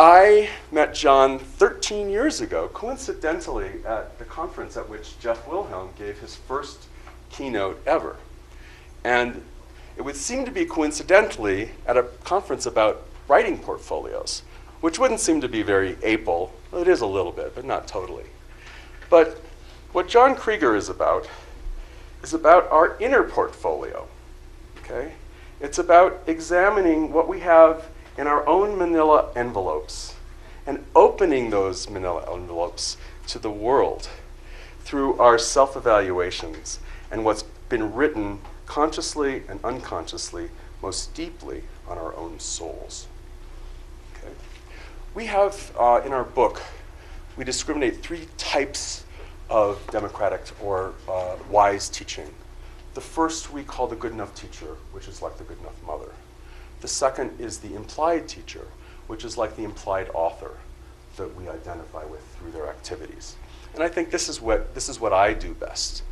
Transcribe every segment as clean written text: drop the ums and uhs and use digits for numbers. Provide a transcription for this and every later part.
I met John 13 years ago, coincidentally, at the conference at which Jeff Wilhelm gave his first keynote ever. And it would seem to be coincidentally at a conference about writing portfolios, which wouldn't seem to be very AEPL. Well, it is a little bit, but not totally. But what John Creger is about our inner portfolio, okay? It's about examining what we have in our own manila envelopes and opening those manila envelopes to the world through our self-evaluations and what's been written consciously and unconsciously most deeply on our own souls. Okay? We have, in our book, we discriminate 3 types of democratic or wise teaching. The first we call the good enough teacher, which is like the good enough mother. The second is the implied teacher, which is like the implied author that we identify with through their activities. And I think this is what I do best.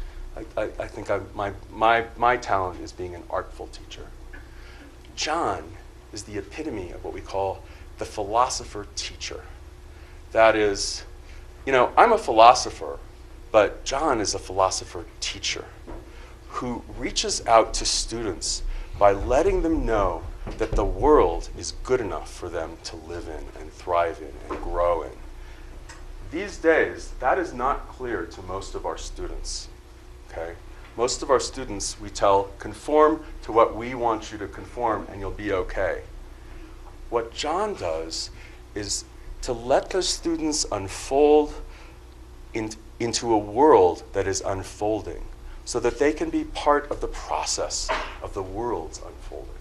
I think my talent is being an artful teacher. John is the epitome of what we call the philosopher teacher. That is, I'm a philosopher, but John is a philosopher teacher who reaches out to students by letting them know that the world is good enough for them to live in and thrive in and grow in. These days, that is not clear to most of our students, okay? Most of our students, we tell, conform to what we want you to conform and you'll be okay. What John does is to let those students unfold into a world that is unfolding so that they can be part of the process of the world's unfolding.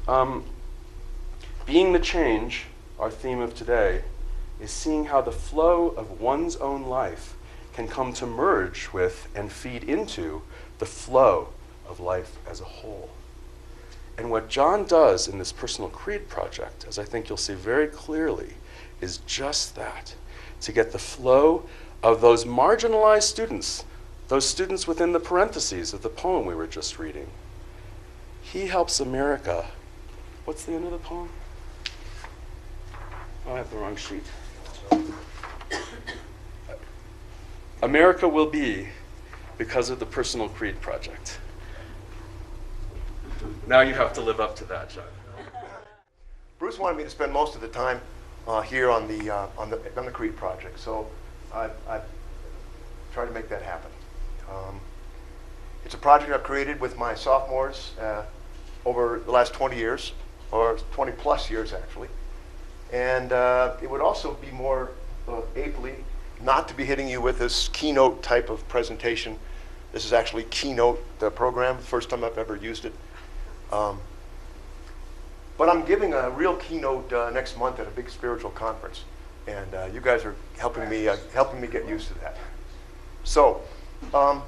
Okay. Being the change, our theme of today, is seeing how the flow of one's own life can come to merge with and feed into the flow of life as a whole. And what John does in this personal creed project, as I think you'll see very clearly, is just that, to get the flow of those marginalized students, those students within the parentheses of the poem we were just reading. He helps America. What's the end of the poem? Oh, I have the wrong sheet. America will be because of the personal creed project. Now you have to live up to that, John. Bruce wanted me to spend most of the time here on the Creed project, so I've tried to make that happen. It's a project I've created with my sophomores over the last 20 years, or 20 plus years actually, and it would also be more aptly not to be hitting you with this keynote type of presentation. This is actually Keynote, the program, the first time I've ever used it. But I'm giving a real keynote next month at a big spiritual conference, and you guys are helping me get used to that. So we're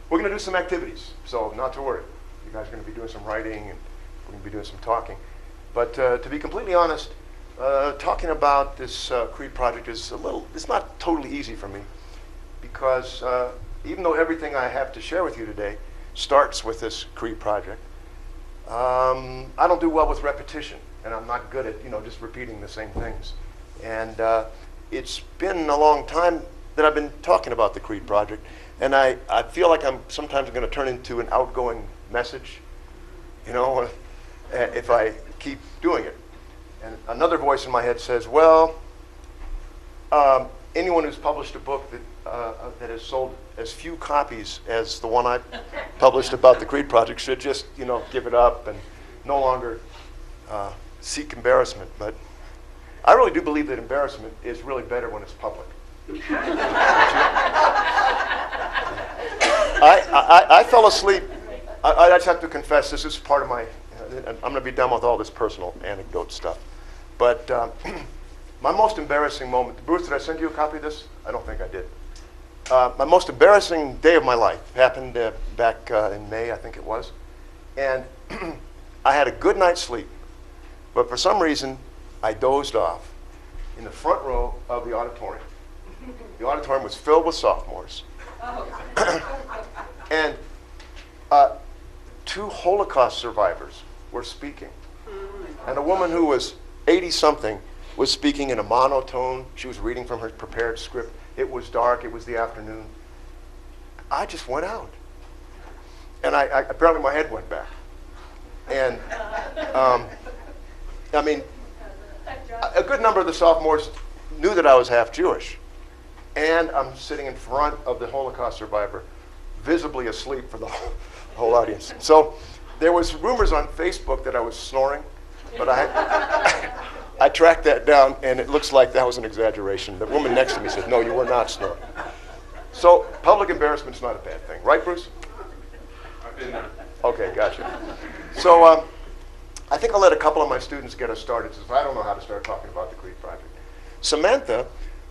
going to do some activities, so not to worry. You guys are going to be doing some writing, and we're going to be doing some talking. But to be completely honest, talking about this Creed project is it's not totally easy for me, because even though everything I have to share with you today starts with this Creed project, I don't do well with repetition, and I'm not good at just repeating the same things. And it's been a long time that I've been talking about the Creed project, and I feel like I'm sometimes going to turn into an outgoing message, if I keep doing it. And another voice in my head says, well, anyone who's published a book that has sold as few copies as the one I published about the Creed project should just, give it up and no longer seek embarrassment. But I really do believe that embarrassment is really better when it's public. I fell asleep. I just have to confess, this is part of my, I'm going to be done with all this personal anecdote stuff. But my most embarrassing moment, Bruce, did I send you a copy of this? I don't think I did. My most embarrassing day of my life happened back in May, I think it was. And I had a good night's sleep, but for some reason, I dozed off in the front row of the auditorium. The auditorium was filled with sophomores. And 2 Holocaust survivors were speaking. And a woman who was 80-something was speaking in a monotone. She was reading from her prepared script. It was dark. It was the afternoon. I just went out. And I apparently my head went back. And, I mean, a good number of the sophomores knew that I was half Jewish. And I'm sitting in front of the Holocaust survivor, visibly asleep for the whole audience. So there was rumors on Facebook that I was snoring, but I tracked that down, and it looks like that was an exaggeration. The woman next to me said, no, you were not snoring. So public embarrassment's not a bad thing. Right, Bruce? I've been there. Okay, gotcha. So I think I'll let a couple of my students get us started, since I don't know how to start talking about the Creed Project. Samantha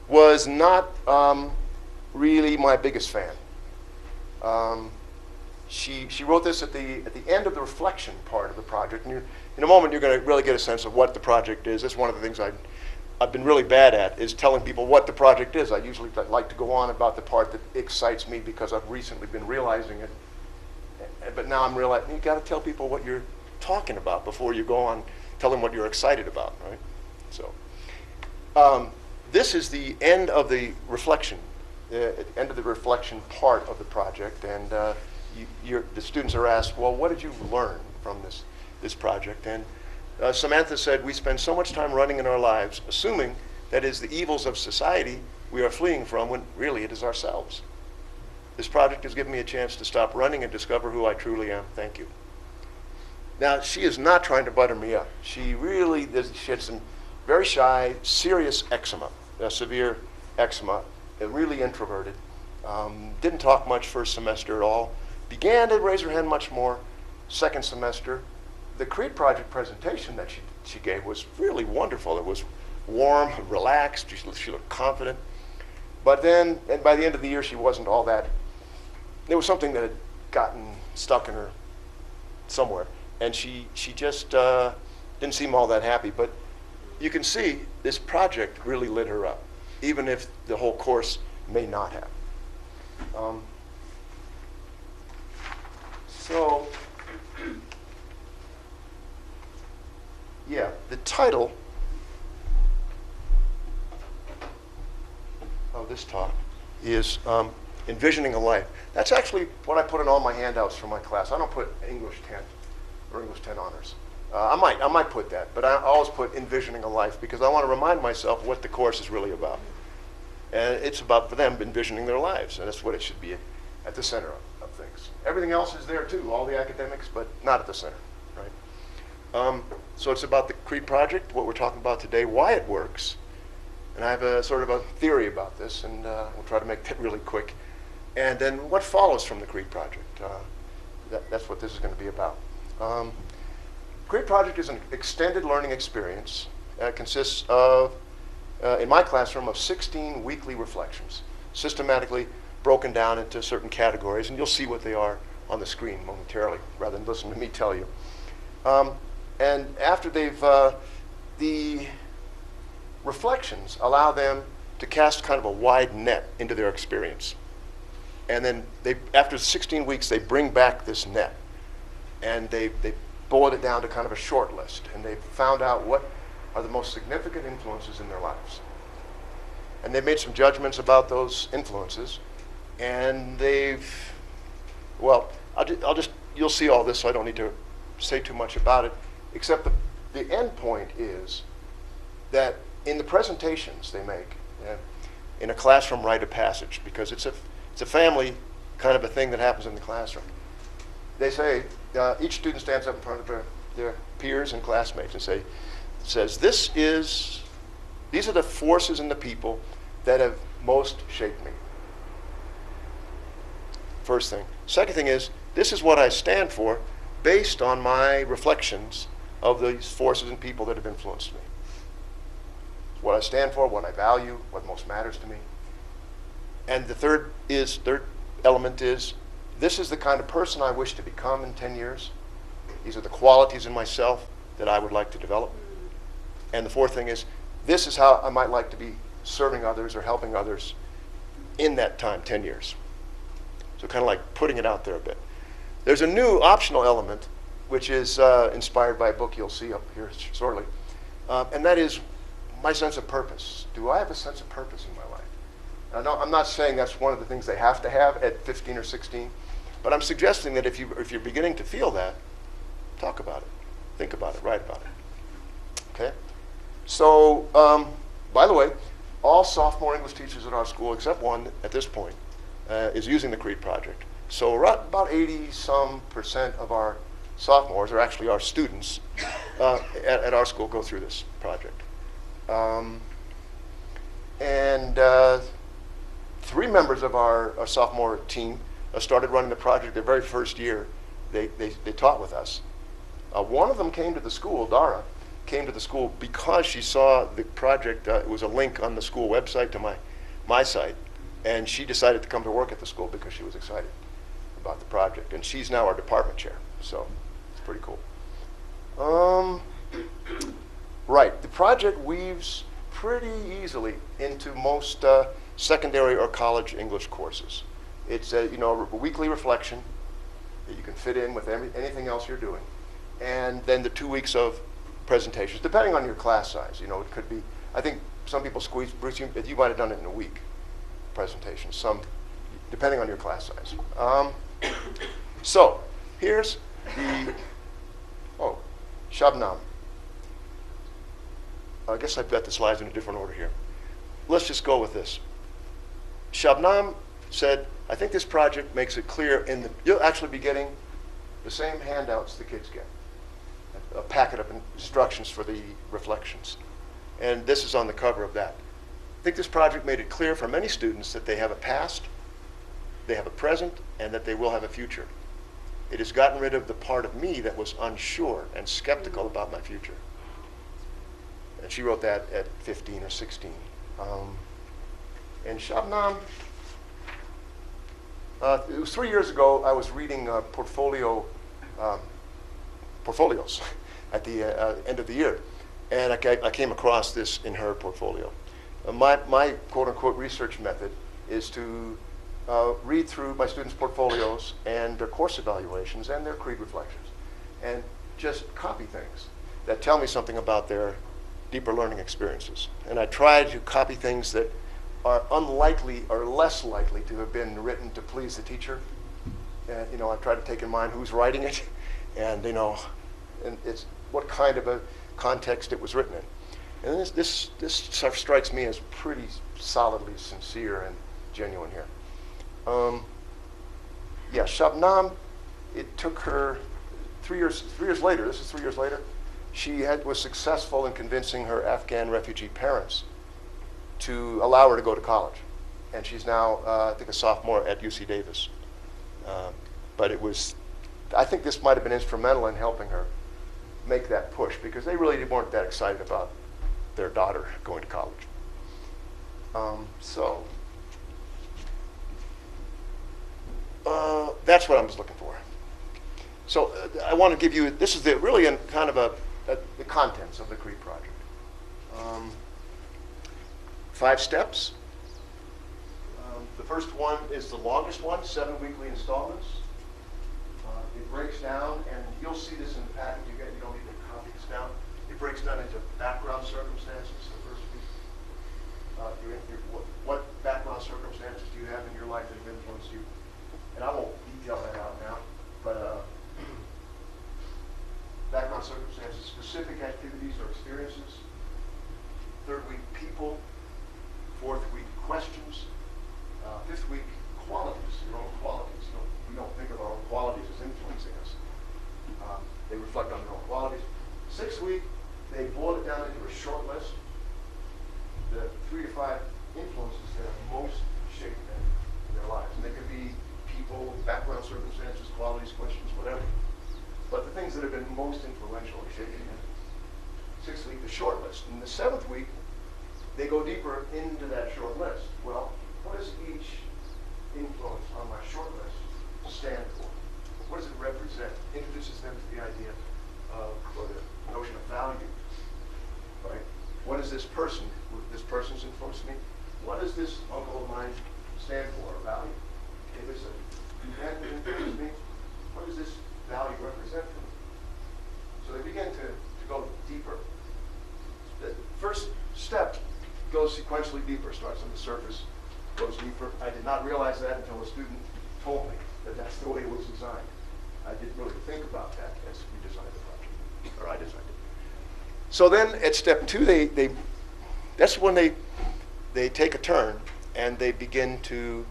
was not really my biggest fan. She wrote this at the end of the reflection part of the project. And in a moment, you're going to really get a sense of what the project is. That's one of the things I've been really bad at, is telling people what the project is. I usually like to go on about the part that excites me because I've recently been realizing it. But now I'm realizing you got to tell people what you're talking about before you go on, tell them what you're excited about, right? So this is the end of the reflection, part of the project, and the students are asked, well, what did you learn from this project? And Samantha said, we spend so much time running in our lives, assuming that is the evils of society we are fleeing from, when really it is ourselves. This project has given me a chance to stop running and discover who I truly am. Thank you. Now, she is not trying to butter me up. She had some very shy, serious eczema, severe eczema, really introverted. Didn't talk much first semester at all. Began to raise her hand much more second semester. The Creed Project presentation that she gave was really wonderful. It was warm, relaxed. She looked confident. But then, and by the end of the year, she wasn't all that. There was something that had gotten stuck in her somewhere, and she just didn't seem all that happy. But you can see this project really lit her up, even if the whole course may not have. So, yeah, the title of this talk is Envisioning a Life. That's actually what I put in all my handouts for my class. I don't put English 10 or English 10 honors. I might put that, but I always put Envisioning a Life because I want to remind myself what the course is really about. And it's about, for them, envisioning their lives, and that's what it should be at the center of things. Everything else is there too, all the academics, but not at the center, right? So it's about the Creed Project, what we're talking about today, why it works. And I have a sort of a theory about this, and we'll try to make that really quick. And then what follows from the Creed Project. That's what this is going to be about. Creed Project is an extended learning experience. It consists of, in my classroom, of 16 weekly reflections, systematically broken down into certain categories, and you'll see what they are on the screen momentarily, rather than listen to me tell you. And after the reflections allow them to cast kind of a wide net into their experience. And then after 16 weeks, they bring back this net, and they boil it down to kind of a short list, and they've found out what are the most significant influences in their lives. And they've made some judgments about those influences, and you'll see all this, so I don't need to say too much about it, except the end point is that in the presentations they make, in a classroom rite of passage, because it's a family kind of a thing that happens in the classroom. They say, each student stands up in front of their peers and classmates and says, these are the forces and the people that have most shaped me. First thing. Second thing is, this is what I stand for based on my reflections of these forces and people that have influenced me. It's what I stand for, what I value, what most matters to me. And the third element is, this is the kind of person I wish to become in 10 years. These are the qualities in myself that I would like to develop. And the fourth thing is, this is how I might like to be serving others or helping others in that time, 10 years. So kind of like putting it out there a bit. There's a new optional element which is inspired by a book you'll see up here shortly. And that is my sense of purpose. Do I have a sense of purpose in my life? Now, I'm not saying that's one of the things they have to have at 15 or 16, but I'm suggesting that if you're beginning to feel that, talk about it, think about it, write about it. Okay? So, by the way, all sophomore English teachers at our school, except one at this point, is using the CREED project. So about 80-some% of our sophomores, or actually our students, at our school go through this project. And 3 members of our sophomore team started running the project their very first year they taught with us. One of them came to the school, Dara, came to the school because she saw the project. It was a link on the school website to my site, and she decided to come to work at the school because she was excited about the project. And she's now our department chair, so it's pretty cool. Right, the project weaves pretty easily into most secondary or college English courses. It's a weekly reflection that you can fit in with anything else you're doing, and then the 2 weeks of presentations, depending on your class size. It could be, I think some people squeeze, Bruce, you might have done it in a week, presentation, depending on your class size. So, here's the, Shabnam. I guess I've got the slides in a different order here. Let's just go with this. Shabnam said, I think this project makes it clear you'll actually be getting the same handouts the kids get. A packet of instructions for the reflections. And this is on the cover of that. I think this project made it clear for many students that they have a past, they have a present, and that they will have a future. It has gotten rid of the part of me that was unsure and skeptical about my future. And she wrote that at 15 or 16. And Shabnam, it was 3 years ago, I was reading portfolios at the end of the year. And I came across this in her portfolio. My quote-unquote research method is to read through my students' portfolios and their course evaluations and their CREED reflections, and just copy things that tell me something about their deeper learning experiences. And I try to copy things that are unlikely or less likely to have been written to please the teacher. And I try to take in mind who's writing it, and and it's what kind of a context it was written in. And this sort of strikes me as pretty solidly sincere and genuine here. Shabnam, it took her 3 years later, this is 3 years later, she was successful in convincing her Afghan refugee parents to allow her to go to college. And she's now, I think, a sophomore at UC Davis. But I think this might have been instrumental in helping her make that push, because they really weren't that excited about their daughter going to college. That's what I was looking for. So I want to give you, this is the contents of the CREED project. 5 steps. The first one is the longest one, 7 weekly installments. It breaks down, and you'll see this in the packet you get. You don't need to copy this down. It breaks down into background circumstances the first week. What background circumstances do you have in your life that have influenced you? And I won't detail that out now, but background circumstances, specific activities or experiences. 3rd week, people. 4th week, questions. 5th week, qualities, your own qualities. We don't think of our own qualities as influencing us. They reflect on their own qualities. 6th week, they boil it down into a short list. The 3 to 5 influences that have most shaped them in their lives. And they could be people, background circumstances, qualities, questions, whatever. But the things that have been most influential in shaping them. 6th week, the short list. In the 7th week, they go deeper into that short list. Well, what does each influence on my short list stand for? What does it represent? Introduces them to the idea of, or the notion of value, right? What is this person? This person's influenced me. What does this uncle of mine stand for, or value? If it's a event that influences me, what does this value represent for me? goes sequentially deeper, starts on the surface, goes deeper. I did not realize that until a student told me that that's the way it was designed. I didn't really think about that as we designed the project, or I designed it. So then at step 2, that's when they take a turn and they begin to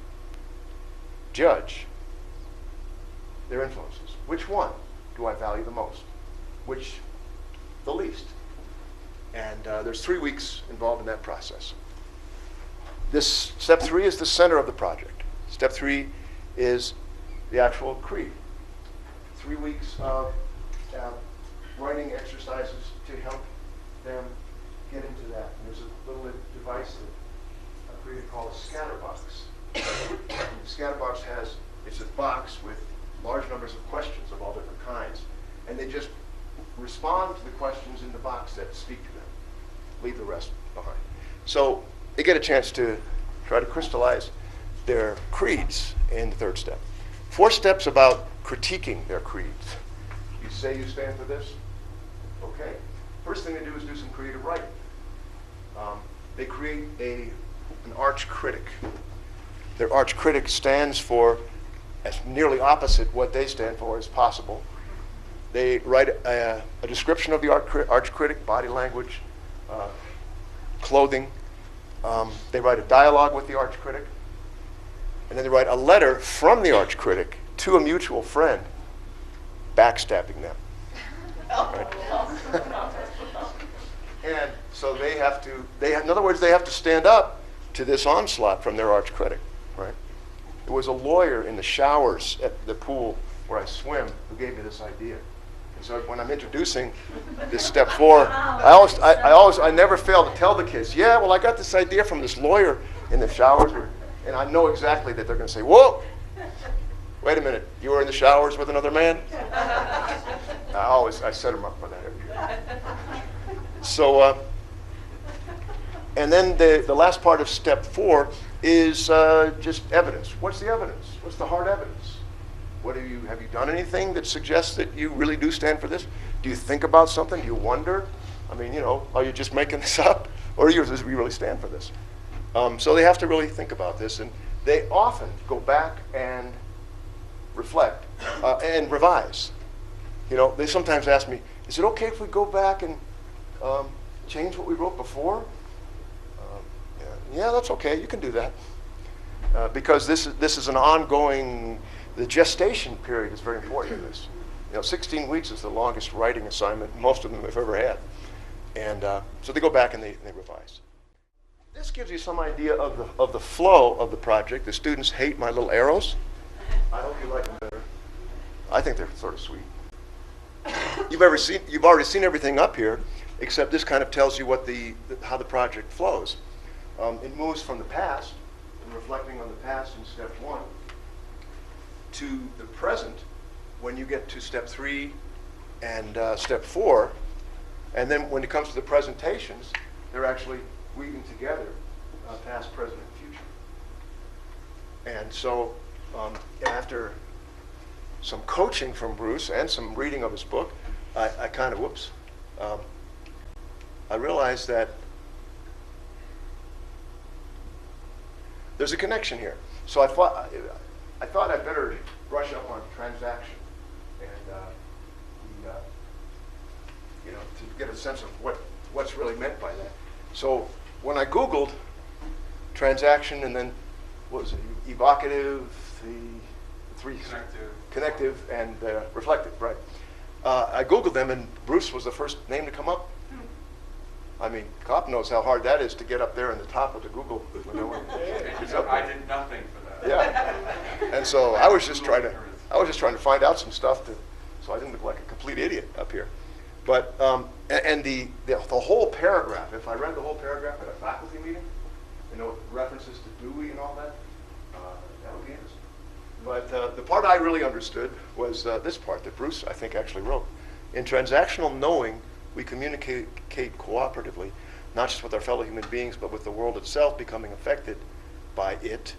judge their influences. Which one do I value the most? Which the least? And there's 3 weeks involved in that process. This step 3 is the center of the project. Step 3 is the actual creed. 3 weeks of writing exercises to help them get into that. And there's a little device that I created called a scatterbox. The scatterbox it's a box with large numbers of questions of all different kinds. And they just respond to the questions in the box that speak to them. Leave the rest behind. So they get a chance to try to crystallize their creeds in the 3rd step. 4th step's about critiquing their creeds. You say you stand for this? Okay. First thing they do is do some creative writing. They create an arch critic. Their arch critic stands for as nearly opposite what they stand for as possible. They write a description of the arch critic, body language, clothing. They write a dialogue with the arch critic. And then they write a letter from the arch critic to a mutual friend, backstabbing them. Right? And so they have to, in other words, they have to stand up to this onslaught from their arch critic. Right? There was a lawyer in the showers at the pool where I swim who gave me this idea. And so when I'm introducing this step 4, I never fail to tell the kids, yeah, well, I got this idea from this lawyer in the showers, and I know exactly that they're going to say, whoa, wait a minute, you were in the showers with another man? I set them up for that every year. So, and then the last part of step 4 is just evidence. What's the evidence? What's the hard evidence? Have you done anything that suggests that you really do stand for this? Do you think about something? Do you wonder? I mean, are you just making this up? Or do you really stand for this? So they have to really think about this. And they often go back and reflect and revise. They sometimes ask me, is it okay if we go back and change what we wrote before? Yeah, that's okay. You can do that. Because this is an ongoing, the gestation period is very important in this. 16 weeks is the longest writing assignment most of them have ever had. And so they go back and they revise. This gives you some idea of the flow of the project. The students hate my little arrows. I hope you like them better. I think they're sort of sweet. You've already seen everything up here, except this kind of tells you how the project flows. It moves from the past, and reflecting on the past in step 1, to the present when you get to step 3 and step 4. And then when it comes to the presentations, they're actually weaving together past, present, and future. And so after some coaching from Bruce and some reading of his book, I kind of, I realized that there's a connection here. So I thought I'd better brush up on transaction and to get a sense of what's really meant by that. So when I Googled transaction and then what was it, evocative, the 3 connective and reflective, right? I Googled them and Bruce was the first name to come up. I mean, Cop knows how hard that is to get up there in the top of the Google window. I did nothing for that. Yeah, and so I was just trying to find out some stuff so I didn't look like a complete idiot up here. But and the whole paragraph. If I read the whole paragraph at a faculty meeting, references to Dewey and all that, that would be interesting. But the part I really understood was this part that Bruce, I think, actually wrote. In transactional knowing, we communicate cooperatively, not just with our fellow human beings, but with the world itself, becoming affected by it,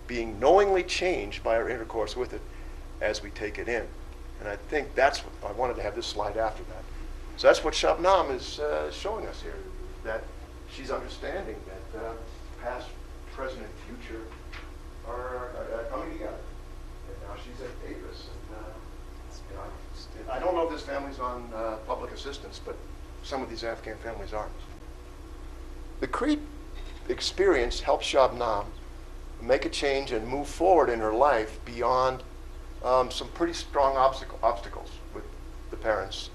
being knowingly changed by our intercourse with it as we take it in. And I think that's what I wanted to have this slide after that. So that's what Shabnam is showing us here, that she's understanding that past, present, and future are coming together. And now she's at Davis. And I don't know if this family's on public assistance, but some of these Afghan families are. The Crete experience helped Shabnam make a change and move forward in her life beyond some pretty strong obstacles with the parents.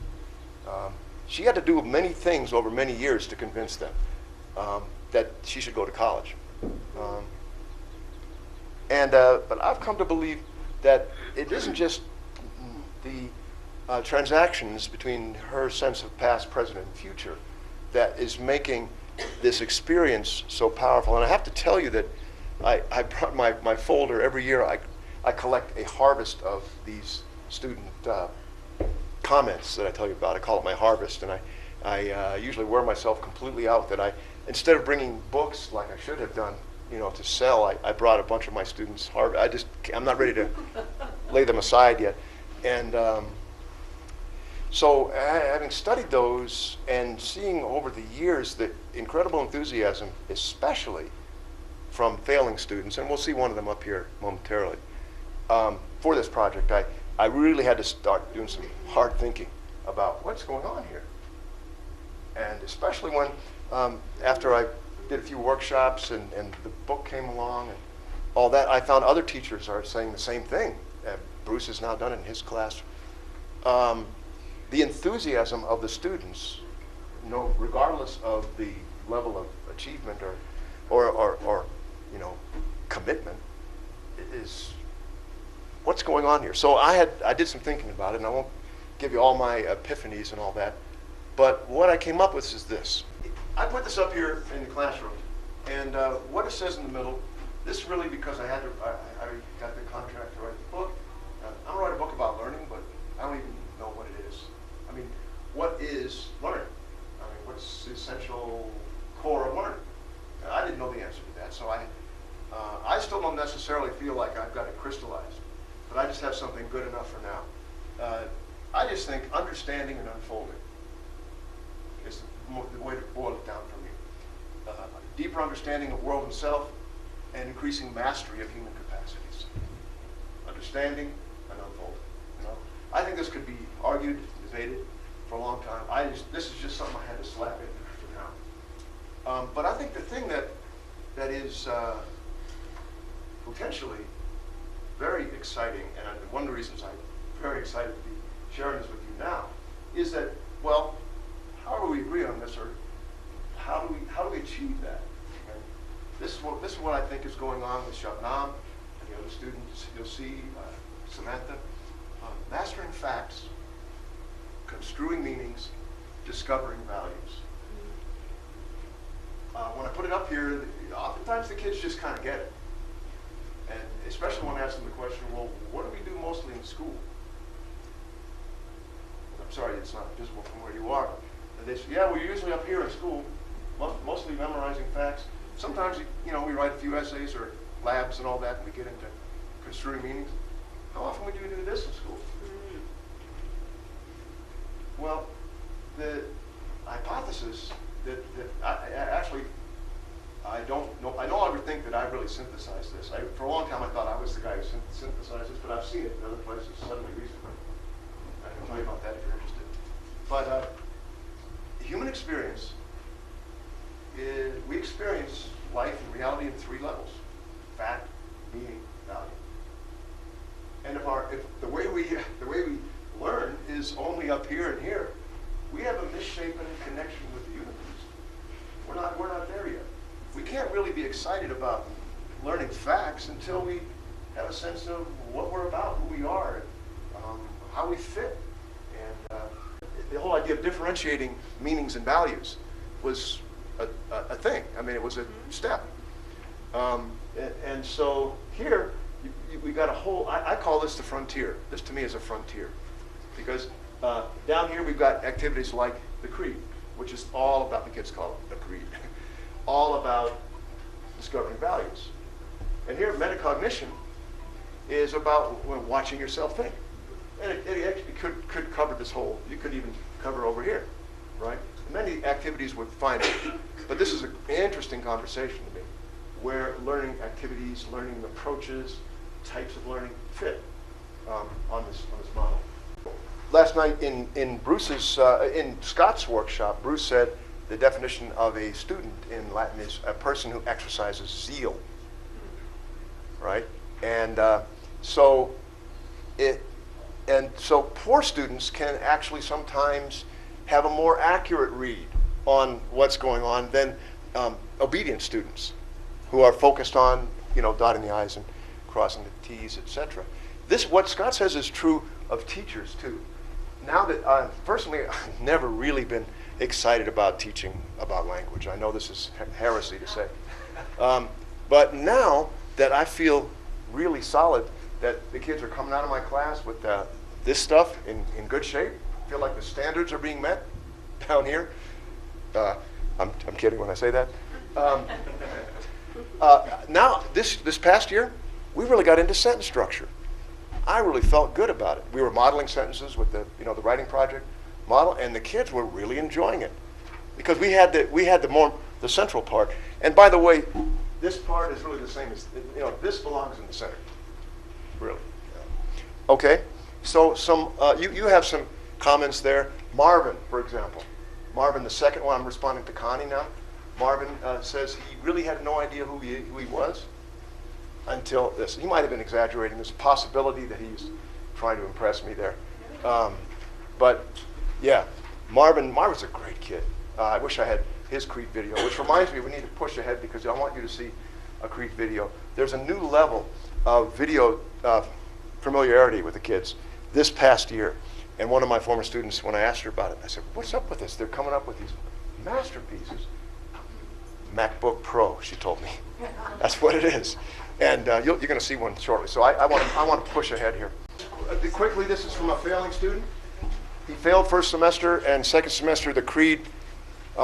She had to do many things over many years to convince them that she should go to college. But I've come to believe that it isn't just the transactions between her sense of past, present, and future that is making this experience so powerful. And I have to tell you that I brought my folder every year. I collect a harvest of these student comments that I tell you about. I call it my harvest, and I usually wear myself completely out that instead of bringing books like I should have done, to sell, I brought a bunch of my students' harvest. I'm not ready to lay them aside yet. And so having studied those and seeing over the years the incredible enthusiasm, especially from failing students, and we'll see one of them up here momentarily, for this project, I really had to start doing some hard thinking about what's going on here. And especially when, after I did a few workshops and the book came along and all that, I found other teachers are saying the same thing. Bruce has now done it in his class. The enthusiasm of the students, regardless of the level of achievement or commitment, is what's going on here. So I did some thinking about it, and I won't give you all my epiphanies and all that, but what I came up with is this. I put this up here in the classroom, and what it says in the middle, this is really because I got the contract to write the book. I'm going to write a book about learning, but I don't even know what it is. I mean, what is learning? I mean, what's the essential core of learning? I didn't know the answer to that, so I still don't necessarily feel like I've got it crystallized, but I just have something good enough for now. I just think understanding and unfolding is the way to boil it down for me. Deeper understanding of world and self, and increasing mastery of human capacities. Understanding and unfolding. I think this could be argued, debated for a long time. This is just something I had to slap in for now. But I think the thing that is potentially very exciting, and one of the reasons I'm very excited to be sharing this with you now, is that, well, how do we agree on this, or how do we achieve that? And this is what I think is going on with Shabnam and the other students. You'll see Samantha, mastering facts, construing meanings, discovering values. When I put it up here, oftentimes the kids just kind of get it. And especially when I ask them the question, well, what do we do mostly in school? I'm sorry, it's not visible from where you are. And they say, yeah, we're usually up here in school, mostly memorizing facts. Sometimes, we write a few essays or labs and all that, and we get into construing meanings. How often would you do this in school? Well, the hypothesis that I no longer think that I really synthesized this. For a long time I thought I was the guy who synthesized this, but I've seen it in other places suddenly recently. I can tell you about that if you're interested. But human experience we experience life and reality in 3 levels: fact, meaning, value. And if the way we learn is only up here and here, we have a misshapen connection with the universe. We're not there yet. We can't really be excited about learning facts until we have a sense of what we're about, who we are, how we fit. And the whole idea of differentiating meanings and values was a thing. I mean, it was a step. And so here, we got a whole, I call this the frontier. This to me is a frontier. Because down here we've got activities like the creed, which is all about, the kids call it the creed, all about discovering values. And here metacognition is about watching yourself think. And it actually could cover this whole, you could even cover over here, right? many activities were fine, but this is an interesting conversation to me, where learning activities, learning approaches, types of learning fit on this model. Last night in Bruce's in Scott's workshop, Bruce said the definition of a student in Latin is a person who exercises zeal, right? And so poor students can actually sometimes have a more accurate read on what's going on than obedient students who are focused on, dotting the I's and crossing the T's, etc. What Scott says is true of teachers too. Now that personally, I've never really been excited about teaching about language. I know this is heresy to say. But now that I feel really solid that the kids are coming out of my class with this stuff in good shape, feel like the standards are being met down here. I'm kidding when I say that. Now, this past year, we really got into sentence structure. I really felt good about it. We were modeling sentences with the writing project model, and the kids were really enjoying it because we had the central part. And by the way, this part is really the same as this belongs in the center, really. Okay, so you have some comments there. Marvin, for example. Marvin, the second one, I'm responding to Connie now. Marvin says he really had no idea who he was until this. He might have been exaggerating. There's a possibility that he's trying to impress me there. But yeah, Marvin's a great kid. I wish I had his Crete video, which reminds me we need to push ahead because I want you to see a Crete video. There's a new level of video familiarity with the kids this past year. And one of my former students, when I asked her about it, I said, what's up with this? They're coming up with these masterpieces. MacBook Pro, she told me. That's what it is. And you're going to see one shortly. So I want to push ahead here. Quickly, this is from a failing student. He failed first semester, and second semester the Creed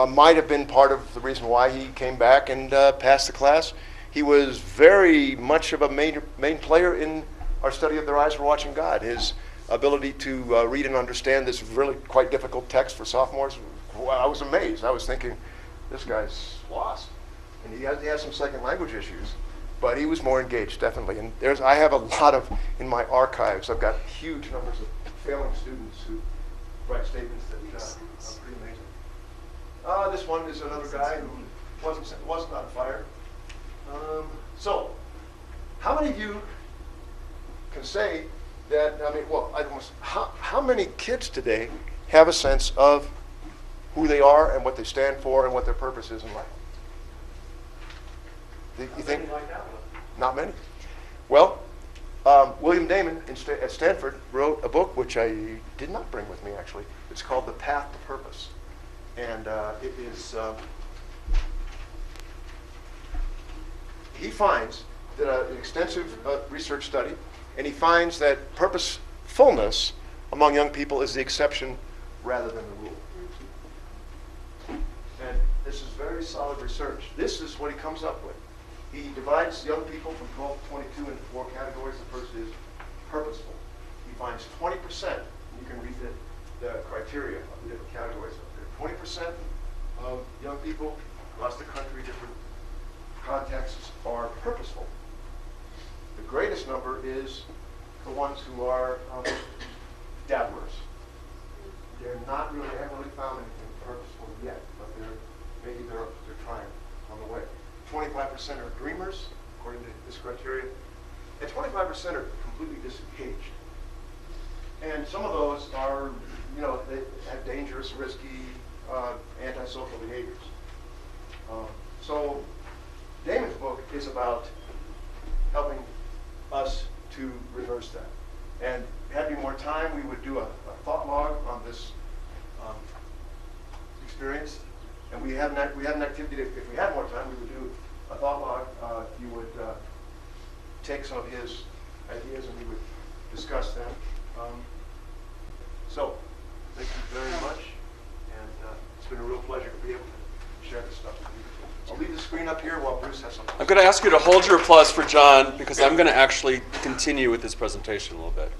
might have been part of the reason why he came back and passed the class. He was very much of a main player in our study of Their Eyes Were Watching God. His ability to read and understand this really quite difficult text for sophomores, I was amazed. I was thinking, this guy's lost. And he has some second language issues, but he was more engaged, definitely. And I have a lot of, in my archives, I've got huge numbers of failing students who write statements that are pretty amazing. This one is another guy who wasn't on fire. So, how many of you can say that, how many kids today have a sense of who they are and what they stand for and what their purpose is in life? You think? Not many? Well, William Damon at Stanford wrote a book which I did not bring with me, actually. It's called The Path to Purpose. And it is, he finds that an extensive research study, and he finds that purposefulness among young people is the exception rather than the rule. And this is very solid research. This is what he comes up with. He divides young people from 12 to 22 into 4 categories. The first is purposeful. He finds 20%. You can read the criteria of the different categories up there. 20% of young people across the country, different contexts, are purposeful. The greatest number is the ones who are dabblers. I haven't really found anything purposeful yet, but they're trying on the way. 25% are dreamers, according to this criteria, and 25% are completely disengaged. And some of those are, they have dangerous, risky, antisocial behaviors. So Damon's book is about helping us to reverse that. And had we more time, we would do a thought log on this experience. And we have an activity that if we had more time, we would do a thought log. You would take some of his ideas and we would discuss them. So, thank you very much. And it's been a real pleasure to be able to share this stuff with you. I'll leave the screen up here while Bruce has something. I'm going to ask you to hold your applause for John because I'm going to actually continue with this presentation a little bit.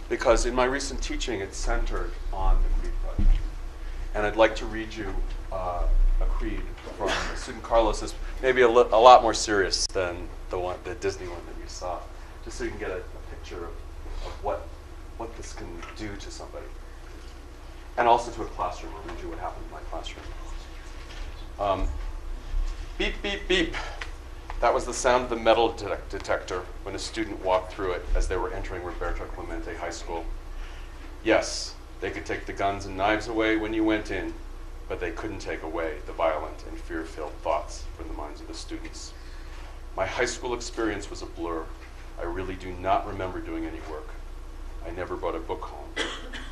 Because in my recent teaching, it's centered on the Creed Project. And I'd like to read you a creed from student Carlos. Is maybe a lot more serious than the Disney one that you saw, just so you can get a picture of what this can do to somebody. And also to a classroom. I'll read you what happened in my classroom. Beep, beep, beep. That was the sound of the metal detector when a student walked through it as they were entering Roberto Clemente High School. Yes, they could take the guns and knives away when you went in, but they couldn't take away the violent and fear-filled thoughts from the minds of the students. My high school experience was a blur. I really do not remember doing any work. I never brought a book home.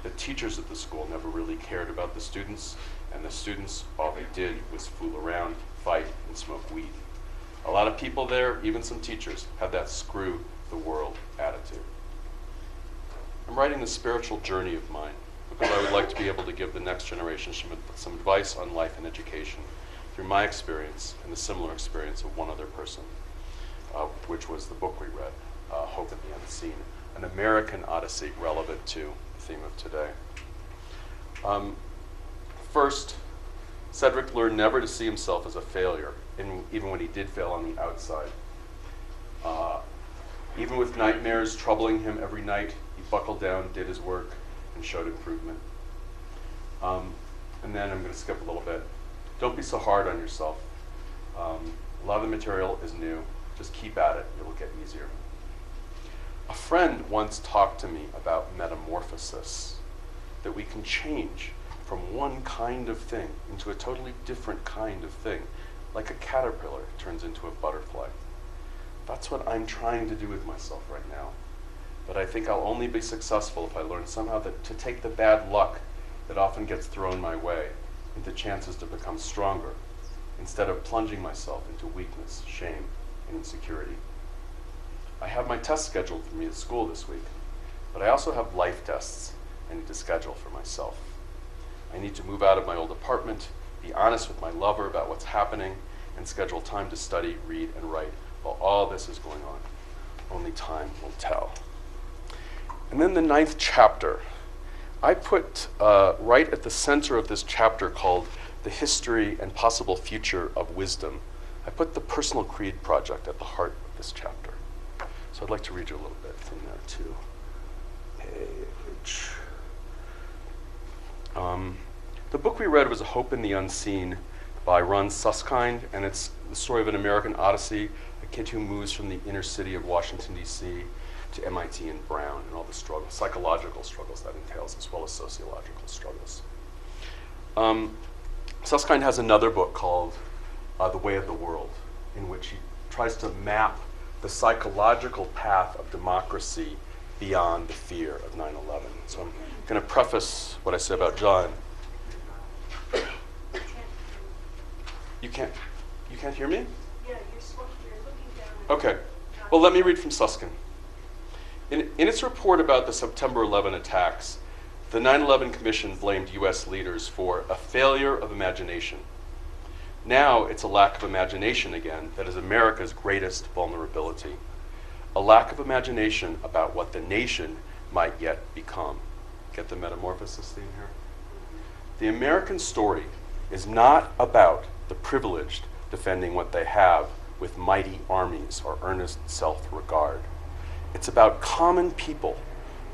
The teachers at the school never really cared about the students, and the students, all they did was fool around, fight, and smoke weed. A lot of people there, even some teachers, had that screw the world attitude. I'm writing the spiritual journey of mine because I would like to be able to give the next generation some advice on life and education through my experience and the similar experience of one other person, which was the book we read, Hope in the Unseen, an American Odyssey relevant to the theme of today. First, Cedric learned never to see himself as a failure, even when he did fail on the outside. Even with nightmares troubling him every night, he buckled down, did his work, and showed improvement. And then I'm going to skip a little bit. Don't be so hard on yourself. A lot of the material is new. Just keep at it. It will get easier. A friend once talked to me about metamorphosis, that we can change from one kind of thing into a totally different kind of thing, like a caterpillar turns into a butterfly. That's what I'm trying to do with myself right now. But I think I'll only be successful if I learn somehow to take the bad luck that often gets thrown my way into chances to become stronger, instead of plunging myself into weakness, shame, and insecurity. I have my test scheduled for me at school this week, but I also have life tests I need to schedule for myself. I need to move out of my old apartment, be honest with my lover about what's happening, and schedule time to study, read, and write while all this is going on. Only time will tell. And then the 9th chapter. I put right at the center of this chapter, called The History and Possible Future of Wisdom, I put the Personal Creed Project at the heart of this chapter. So I'd like to read you a little bit from there too. Page. The book we read was Hope in the Unseen by Ron Suskind, and it's the story of an American Odyssey, a kid who moves from the inner city of Washington, D.C. to MIT and Brown, and all the struggles, psychological struggles that entails, as well as sociological struggles. Suskind has another book called The Way of the World, in which he tries to map the psychological path of democracy beyond the fear of 9/11. So I'm going to preface what I say about John. You can't hear me? Yeah, you're looking down. Okay. Well, let me read from Suskind. In its report about the September 11 attacks, the 9/11 Commission blamed U.S. leaders for a failure of imagination. Now it's a lack of imagination again that is America's greatest vulnerability. A lack of imagination about what the nation might yet become. Get the metamorphosis theme here? The American story is not about the privileged defending what they have with mighty armies or earnest self-regard. It's about common people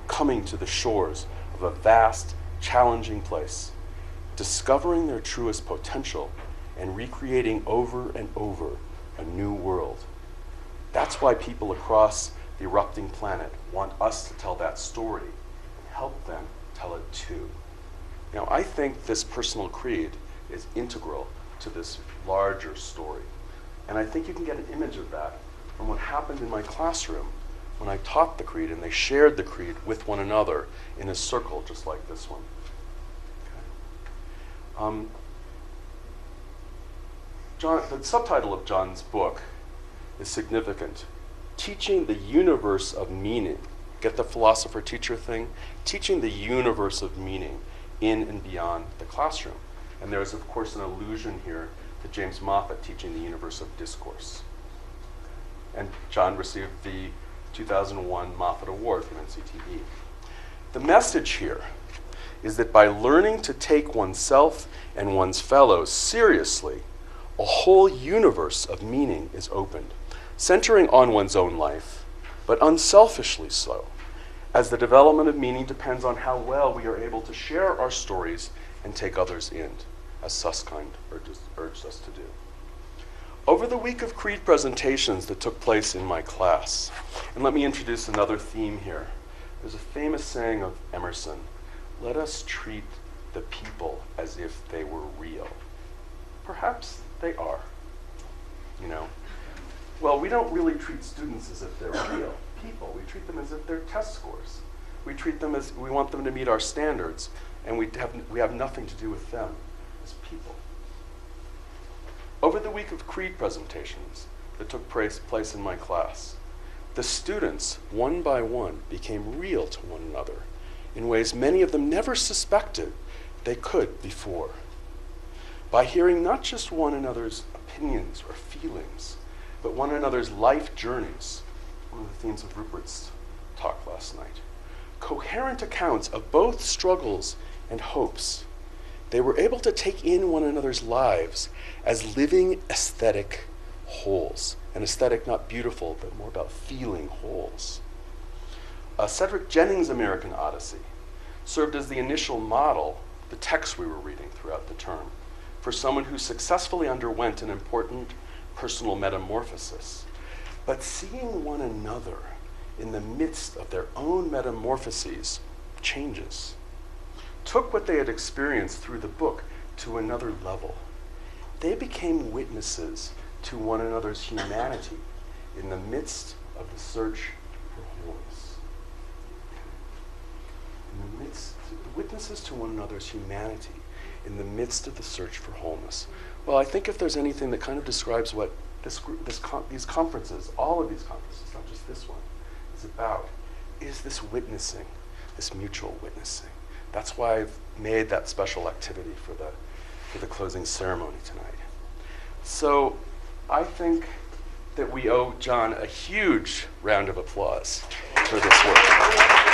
coming to the shores of a vast, challenging place, discovering their truest potential and recreating over and over a new world. That's why people across the erupting planet want us to tell that story and help them tell it too. Now, I think this personal creed is integral to this larger story. And I think you can get an image of that from what happened in my classroom when I taught the creed and they shared the creed with one another in a circle just like this one. Okay. The subtitle of John's book is significant. Teaching the universe of meaning. Get the philosopher-teacher thing? Teaching the universe of meaning in and beyond the classroom. And there's, of course, an allusion here to James Moffat teaching the universe of discourse. And John received the 2001 Moffat Award from NCTE. The message here is that by learning to take oneself and one's fellows seriously, a whole universe of meaning is opened, centering on one's own life, but unselfishly so, as the development of meaning depends on how well we are able to share our stories and take others in, as Susskind urged us to do. Over the week of Creed presentations that took place in my class, and let me introduce another theme here. There's a famous saying of Emerson, "Let us treat the people as if they were real." Perhaps they are, you know. Well, we don't really treat students as if they're real people. We treat them as if they're test scores. We treat them as we want them to meet our standards, and we have nothing to do with them as people. Over the week of Creed presentations that took place in my class, the students, one by one, became real to one another in ways many of them never suspected they could before. By hearing not just one another's opinions or feelings, but one another's life journeys, one of the themes of Rupert's talk last night, coherent accounts of both struggles and hopes, they were able to take in one another's lives as living aesthetic wholes. An aesthetic not beautiful, but more about feeling wholes. Cedric Jennings' American Odyssey served as the initial model, the text we were reading throughout the term, for someone who successfully underwent an important personal metamorphosis. But seeing one another in the midst of their own metamorphoses changes, took what they had experienced through the book to another level. They became witnesses to one another's humanity in the midst of the search for wholeness. Witnesses to one another's humanity in the midst of the search for wholeness. Well, I think if there's anything that kind of describes what these conferences, all of these conferences, not just this one, is about, is this witnessing, this mutual witnessing. That's why I've made that special activity for the closing ceremony tonight. So I think that we owe John a huge round of applause for this work.